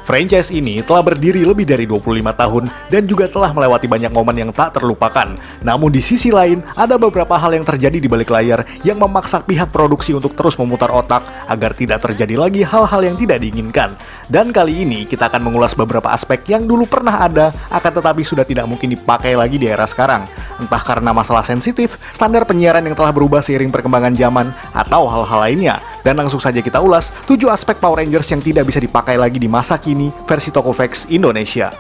Franchise ini telah berdiri lebih dari 25 tahun dan juga telah melewati banyak momen yang tak terlupakan. Namun di sisi lain, ada beberapa hal yang terjadi di balik layar yang memaksa pihak produksi untuk terus memutar otak agar tidak terjadi lagi hal-hal yang tidak diinginkan. Dan kali ini kita akan mengulas beberapa aspek yang dulu pernah ada, akan tetapi sudah tidak mungkin dipakai lagi di era sekarang. Entah karena masalah sensitif, standar penyiaran yang telah berubah seiring perkembangan zaman, atau hal-hal lainnya. Dan langsung saja kita ulas 7 aspek Power Rangers yang tidak bisa dipakai lagi di masa kini versi Tokofax Indonesia.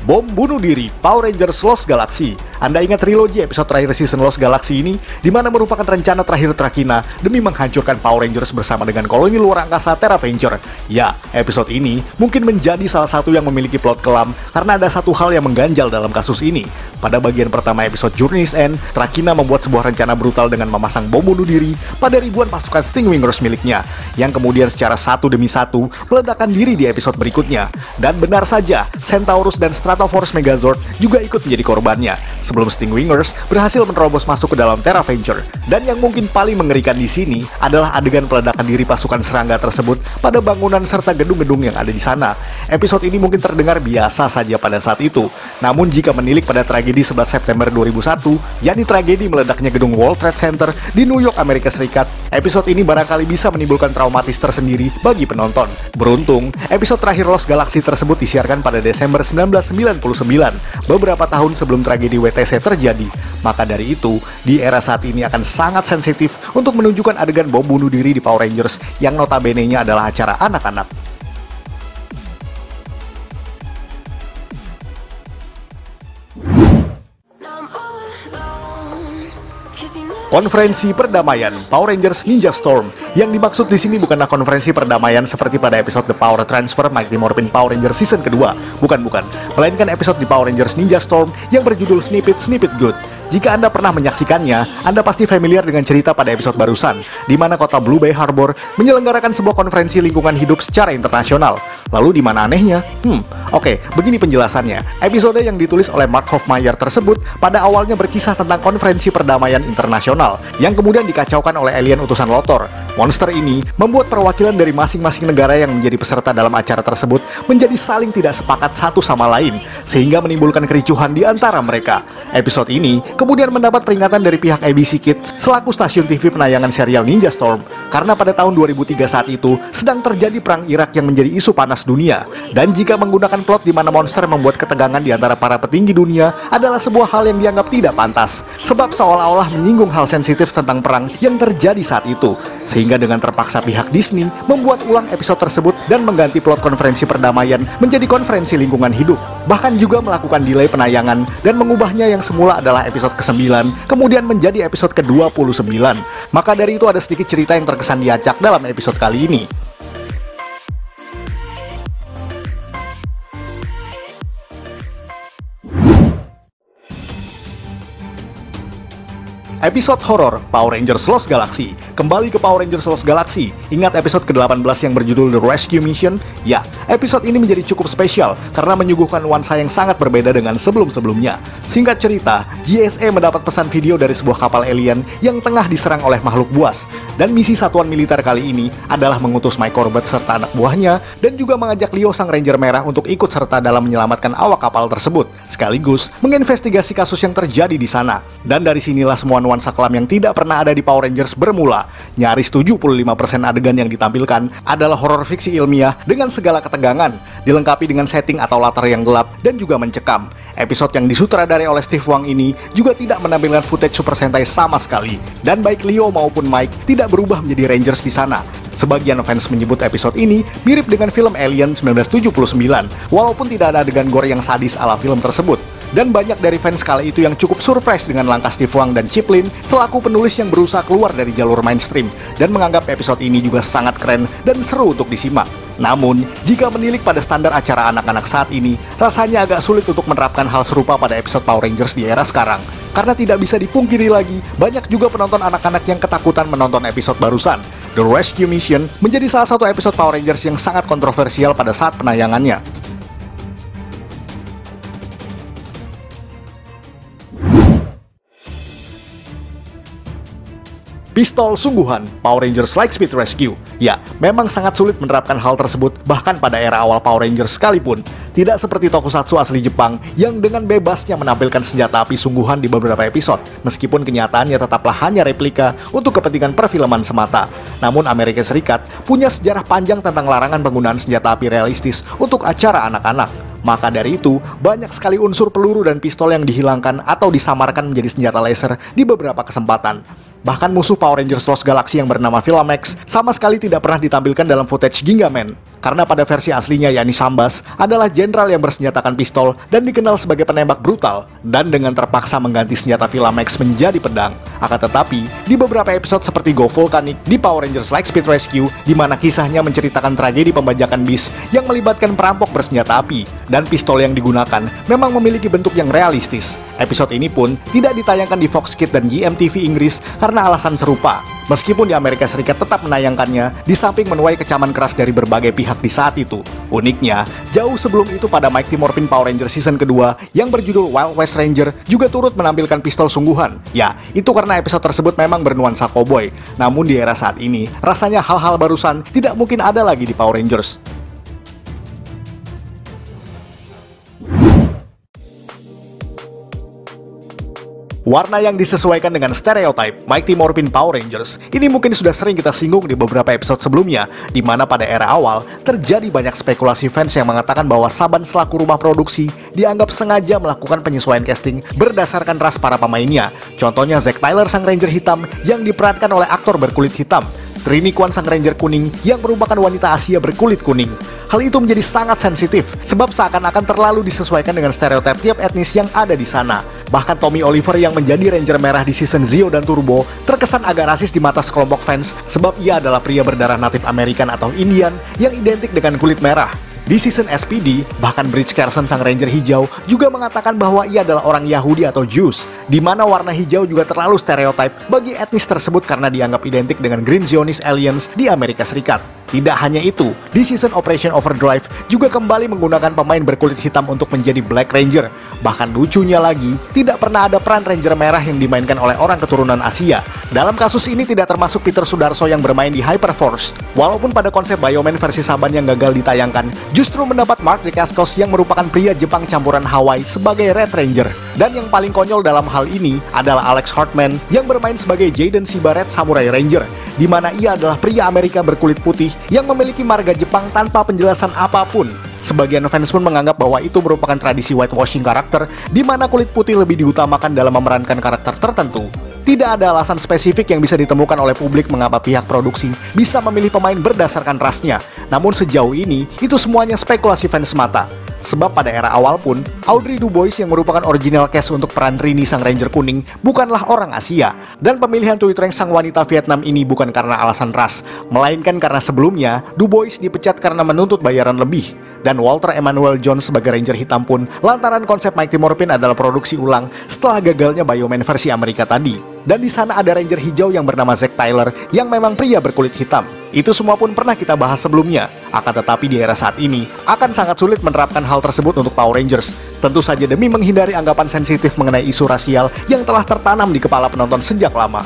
Bom bunuh diri Power Rangers Lost Galaxy. Anda ingat trilogi episode terakhir season Lost Galaxy ini, di mana merupakan rencana terakhir Trakina demi menghancurkan Power Rangers bersama dengan koloni luar angkasa Terra Venture. Ya, episode ini mungkin menjadi salah satu yang memiliki plot kelam karena ada satu hal yang mengganjal dalam kasus ini. Pada bagian pertama episode Journey's End, Trakina membuat sebuah rencana brutal dengan memasang bom bunuh diri pada ribuan pasukan Stingwingers miliknya, yang kemudian secara satu demi satu meledakkan diri di episode berikutnya. Dan benar saja, Centaurus dan Stratoforce Megazord juga ikut menjadi korbannya, sebelum Stingwingers berhasil menerobos masuk ke dalam Terra Venture. Dan yang mungkin paling mengerikan di sini adalah adegan peledakan diri pasukan serangga tersebut pada bangunan serta gedung-gedung yang ada di sana. Episode ini mungkin terdengar biasa saja pada saat itu, namun jika menilik pada tragedi 11 September 2001, yakni tragedi meledaknya gedung World Trade Center di New York, Amerika Serikat, episode ini barangkali bisa menimbulkan traumatis tersendiri bagi penonton. Beruntung, episode terakhir Lost Galaxy tersebut disiarkan pada Desember 1999, beberapa tahun sebelum tragedi WTC terjadi. Maka dari itu, di era saat ini akan sangat sensitif untuk menunjukkan adegan bom bunuh diri di Power Rangers yang notabene-nya adalah acara anak-anak. Konferensi perdamaian Power Rangers Ninja Storm. Yang dimaksud di sini bukanlah konferensi perdamaian seperti pada episode The Power Transfer Mighty Morphin Power Rangers season kedua. Bukan. Melainkan episode di Power Rangers Ninja Storm yang berjudul Snip It Good. Jika Anda pernah menyaksikannya, Anda pasti familiar dengan cerita pada episode barusan, di mana kota Blue Bay Harbor menyelenggarakan sebuah konferensi lingkungan hidup secara internasional. Lalu di mana anehnya? Oke, begini penjelasannya. Episode yang ditulis oleh Mark Hofmeyer tersebut pada awalnya berkisah tentang konferensi perdamaian internasional yang kemudian dikacaukan oleh alien utusan Lotor. Monster ini membuat perwakilan dari masing-masing negara yang menjadi peserta dalam acara tersebut menjadi saling tidak sepakat satu sama lain, sehingga menimbulkan kericuhan di antara mereka. Episode ini kemudian mendapat peringatan dari pihak ABC Kids selaku stasiun TV penayangan serial Ninja Storm, karena pada tahun 2003 saat itu sedang terjadi perang Irak yang menjadi isu panas dunia. Dan jika menggunakan plot di mana monster membuat ketegangan di antara para petinggi dunia adalah sebuah hal yang dianggap tidak pantas, sebab seolah-olah menyinggung hal sensitif tentang perang yang terjadi saat itu. Sehingga dengan terpaksa pihak Disney membuat ulang episode tersebut dan mengganti plot konferensi perdamaian menjadi konferensi lingkungan hidup. Bahkan juga melakukan delay penayangan dan mengubahnya yang semula adalah episode ke-9 kemudian menjadi episode ke-29. Maka dari itu ada sedikit cerita yang terkesan diacak dalam episode kali ini. Episode horor Power Rangers Lost Galaxy. Kembali ke Power Rangers Lost Galaxy. Ingat episode ke-18 yang berjudul The Rescue Mission? Ya, episode ini menjadi cukup spesial karena menyuguhkan nuansa yang sangat berbeda dengan sebelum-sebelumnya. Singkat cerita, JSA mendapat pesan video dari sebuah kapal alien yang tengah diserang oleh makhluk buas. Dan misi satuan militer kali ini adalah mengutus Mike Corbett serta anak buahnya dan juga mengajak Leo sang Ranger Merah untuk ikut serta dalam menyelamatkan awak kapal tersebut, sekaligus menginvestigasi kasus yang terjadi di sana. Dan dari sinilah semua nuansa kelam yang tidak pernah ada di Power Rangers bermula. Nyaris 75% adegan yang ditampilkan adalah horor fiksi ilmiah dengan segala ketegangan, dilengkapi dengan setting atau latar yang gelap dan juga mencekam. Episode yang disutradarai oleh Steve Wang ini juga tidak menampilkan footage Super Sentai sama sekali, dan baik Leo maupun Mike tidak berubah menjadi Rangers di sana. Sebagian fans menyebut episode ini mirip dengan film Alien 1979, walaupun tidak ada adegan gore yang sadis ala film tersebut. Dan banyak dari fans kala itu yang cukup surprise dengan langkah Steve Wang dan Chip Lin selaku penulis yang berusaha keluar dari jalur mainstream dan menganggap episode ini juga sangat keren dan seru untuk disimak. Namun, jika menilik pada standar acara anak-anak saat ini, rasanya agak sulit untuk menerapkan hal serupa pada episode Power Rangers di era sekarang. Karena tidak bisa dipungkiri lagi, banyak juga penonton anak-anak yang ketakutan menonton episode barusan. The Rescue Mission menjadi salah satu episode Power Rangers yang sangat kontroversial pada saat penayangannya. Pistol sungguhan, Power Rangers Lightspeed Rescue. Ya, memang sangat sulit menerapkan hal tersebut bahkan pada era awal Power Rangers sekalipun. Tidak seperti tokusatsu asli Jepang yang dengan bebasnya menampilkan senjata api sungguhan di beberapa episode, meskipun kenyataannya tetaplah hanya replika untuk kepentingan perfilman semata. Namun Amerika Serikat punya sejarah panjang tentang larangan penggunaan senjata api realistis untuk acara anak-anak. Maka dari itu, banyak sekali unsur peluru dan pistol yang dihilangkan atau disamarkan menjadi senjata laser di beberapa kesempatan. Bahkan musuh Power Rangers Lost Galaxy yang bernama Filamax sama sekali tidak pernah ditampilkan dalam footage Gingaman. Karena pada versi aslinya yakni Sambas adalah jenderal yang bersenjatakan pistol dan dikenal sebagai penembak brutal, dan dengan terpaksa mengganti senjata Filamax menjadi pedang. Akan tetapi, di beberapa episode seperti Go Volcanic di Power Rangers Lightspeed Rescue, di mana kisahnya menceritakan tragedi pembajakan bis yang melibatkan perampok bersenjata api, dan pistol yang digunakan memang memiliki bentuk yang realistis. Episode ini pun tidak ditayangkan di Fox Kids dan GMTV Inggris karena alasan serupa. Meskipun di Amerika Serikat tetap menayangkannya, di samping menuai kecaman keras dari berbagai pihak di saat itu. Uniknya, jauh sebelum itu pada Mighty Morphin Power Ranger season kedua yang berjudul Wild West Ranger juga turut menampilkan pistol sungguhan. Ya, itu karena episode tersebut memang bernuansa cowboy. Namun di era saat ini, rasanya hal-hal barusan tidak mungkin ada lagi di Power Rangers. Warna yang disesuaikan dengan stereotype Mighty Morphin Power Rangers ini mungkin sudah sering kita singgung di beberapa episode sebelumnya, di mana pada era awal terjadi banyak spekulasi fans yang mengatakan bahwa Saban selaku rumah produksi dianggap sengaja melakukan penyesuaian casting berdasarkan ras para pemainnya. Contohnya Zack Tyler sang Ranger hitam yang diperankan oleh aktor berkulit hitam, Trini Kwan sang Ranger kuning yang merupakan wanita Asia berkulit kuning. Hal itu menjadi sangat sensitif, sebab seakan-akan terlalu disesuaikan dengan stereotip tiap etnis yang ada di sana. Bahkan Tommy Oliver yang menjadi Ranger merah di season Zeo dan Turbo terkesan agak rasis di mata sekelompok fans, sebab ia adalah pria berdarah Native American atau Indian yang identik dengan kulit merah. Di season SPD, bahkan Bridge Carson sang Ranger hijau juga mengatakan bahwa ia adalah orang Yahudi atau Jews, di mana warna hijau juga terlalu stereotip bagi etnis tersebut karena dianggap identik dengan Green Zionist Aliens di Amerika Serikat. Tidak hanya itu, di season Operation Overdrive juga kembali menggunakan pemain berkulit hitam untuk menjadi Black Ranger. Bahkan lucunya lagi, tidak pernah ada peran Ranger merah yang dimainkan oleh orang keturunan Asia. Dalam kasus ini tidak termasuk Peter Sudarso yang bermain di Hyperforce. Walaupun pada konsep Bioman versi Saban yang gagal ditayangkan, justru mendapat Mark Dacascos yang merupakan pria Jepang campuran Hawaii sebagai Red Ranger. Dan yang paling konyol dalam hal ini adalah Alex Hartman yang bermain sebagai Jaden Sibaret Samurai Ranger, di mana ia adalah pria Amerika berkulit putih yang memiliki marga Jepang tanpa penjelasan apapun. Sebagian fans pun menganggap bahwa itu merupakan tradisi whitewashing karakter, di mana kulit putih lebih diutamakan dalam memerankan karakter tertentu. Tidak ada alasan spesifik yang bisa ditemukan oleh publik mengapa pihak produksi bisa memilih pemain berdasarkan rasnya. Namun sejauh ini, itu semuanya spekulasi fans semata. Sebab pada era awal pun, Audrey DuBois yang merupakan original cast untuk peran Rini sang Ranger kuning bukanlah orang Asia. Dan pemilihan Thuy Trang sang wanita Vietnam ini bukan karena alasan ras, melainkan karena sebelumnya DuBois dipecat karena menuntut bayaran lebih. Dan Walter Emmanuel Jones sebagai Ranger hitam pun lantaran konsep Mighty Morphin adalah produksi ulang setelah gagalnya Bioman versi Amerika tadi. Dan di sana ada Ranger hijau yang bernama Zack Tyler yang memang pria berkulit hitam. Itu semua pun pernah kita bahas sebelumnya. Akan tetapi di era saat ini akan sangat sulit menerapkan hal tersebut untuk Power Rangers. Tentu saja demi menghindari anggapan sensitif mengenai isu rasial yang telah tertanam di kepala penonton sejak lama.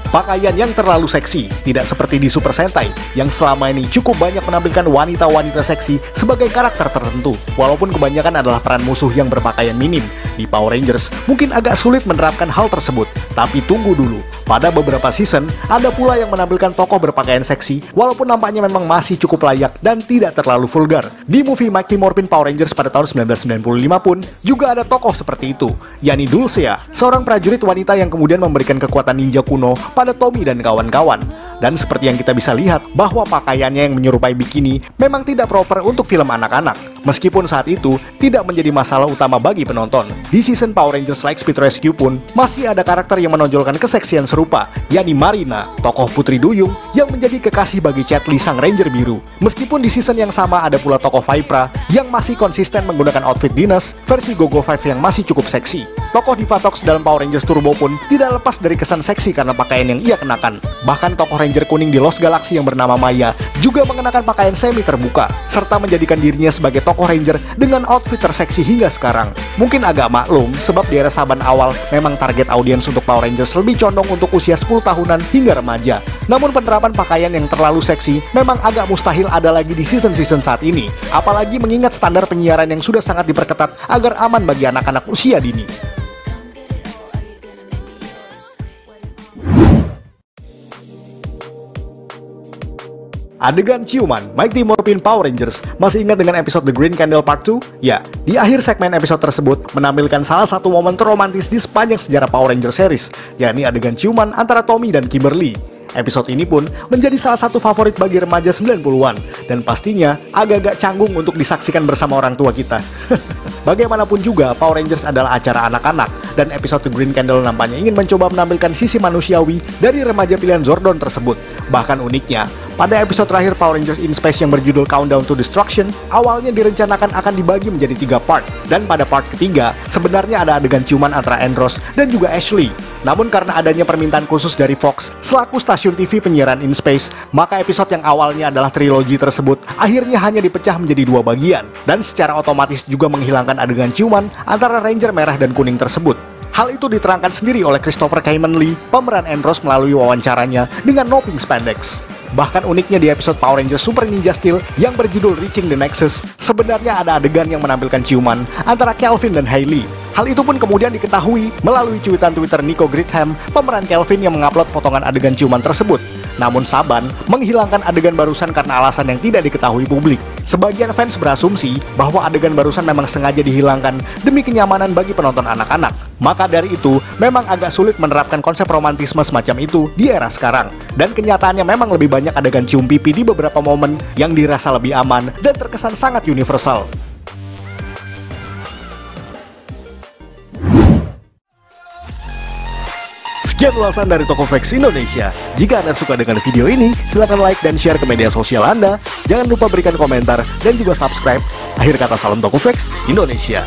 Pakaian yang terlalu seksi, tidak seperti di Super Sentai, yang selama ini cukup banyak menampilkan wanita-wanita seksi sebagai karakter tertentu, walaupun kebanyakan adalah peran musuh yang berpakaian minim. Di Power Rangers, mungkin agak sulit menerapkan hal tersebut, tapi tunggu dulu. Pada beberapa season, ada pula yang menampilkan tokoh berpakaian seksi, walaupun nampaknya memang masih cukup layak dan tidak terlalu vulgar. Di movie Mighty Morphin Power Rangers pada tahun 1995 pun, juga ada tokoh seperti itu, yakni Dulcea, seorang prajurit wanita yang kemudian memberikan kekuatan ninja kuno pada Tommy dan kawan-kawan. Dan seperti yang kita bisa lihat, bahwa pakaiannya yang menyerupai bikini memang tidak proper untuk film anak-anak. Meskipun saat itu tidak menjadi masalah utama bagi penonton. Di season Power Rangers Lightspeed Rescue pun masih ada karakter yang menonjolkan keseksian serupa, yakni Marina, tokoh putri duyung yang menjadi kekasih bagi Chet Lee sang Ranger biru. Meskipun di season yang sama ada pula tokoh Vipra yang masih konsisten menggunakan outfit dinas versi GoGo 5 yang masih cukup seksi. Tokoh Divatox dalam Power Rangers Turbo pun tidak lepas dari kesan seksi karena pakaian yang ia kenakan. Bahkan tokoh Ranger kuning di Lost Galaxy yang bernama Maya juga mengenakan pakaian semi terbuka, serta menjadikan dirinya sebagai tokoh Ranger dengan outfit terseksi hingga sekarang. Mungkin agak maklum, sebab di era Saban awal memang target audiens untuk Power Rangers lebih condong untuk usia 10 tahunan hingga remaja. Namun penerapan pakaian yang terlalu seksi memang agak mustahil ada lagi di season-season saat ini, apalagi mengingat standar penyiaran yang sudah sangat diperketat agar aman bagi anak-anak usia dini. Adegan ciuman Mighty Morphin Power Rangers. Masih ingat dengan episode The Green Candle Part 2? Ya, di akhir segmen episode tersebut menampilkan salah satu momen terromantis di sepanjang sejarah Power Rangers series, yakni adegan ciuman antara Tommy dan Kimberly. Episode ini pun menjadi salah satu favorit bagi remaja 90-an, dan pastinya agak-agak canggung untuk disaksikan bersama orang tua kita. Bagaimanapun juga, Power Rangers adalah acara anak-anak, dan episode The Green Candle nampaknya ingin mencoba menampilkan sisi manusiawi dari remaja pilihan Zordon tersebut. Bahkan uniknya, pada episode terakhir Power Rangers in Space yang berjudul Countdown to Destruction, awalnya direncanakan akan dibagi menjadi 3 part, dan pada part ketiga, sebenarnya ada adegan ciuman antara Andros dan juga Ashley. Namun karena adanya permintaan khusus dari Fox selaku stasiun TV penyiaran in Space, maka episode yang awalnya adalah trilogi tersebut akhirnya hanya dipecah menjadi 2 bagian, dan secara otomatis juga menghilangkan adegan ciuman antara Ranger merah dan kuning tersebut. Hal itu diterangkan sendiri oleh Christopher Kamen Lee, pemeran Andros, melalui wawancaranya dengan Noping Spandex. Bahkan uniknya di episode Power Rangers Super Ninja Steel yang berjudul Reaching the Nexus, sebenarnya ada adegan yang menampilkan ciuman antara Kelvin dan Hailey. Hal itu pun kemudian diketahui melalui cuitan Twitter Nico Gritham, pemeran Kelvin yang mengupload potongan adegan ciuman tersebut. Namun Saban menghilangkan adegan barusan karena alasan yang tidak diketahui publik. Sebagian fans berasumsi bahwa adegan barusan memang sengaja dihilangkan demi kenyamanan bagi penonton anak-anak. Maka dari itu, memang agak sulit menerapkan konsep romantisme semacam itu di era sekarang. Dan kenyataannya memang lebih banyak adegan cium pipi di beberapa momen yang dirasa lebih aman dan terkesan sangat universal. Sekian ulasan dari Tokofax Indonesia. Jika Anda suka dengan video ini, silakan like dan share ke media sosial Anda. Jangan lupa berikan komentar dan juga subscribe. Akhir kata, salam Tokofax Indonesia.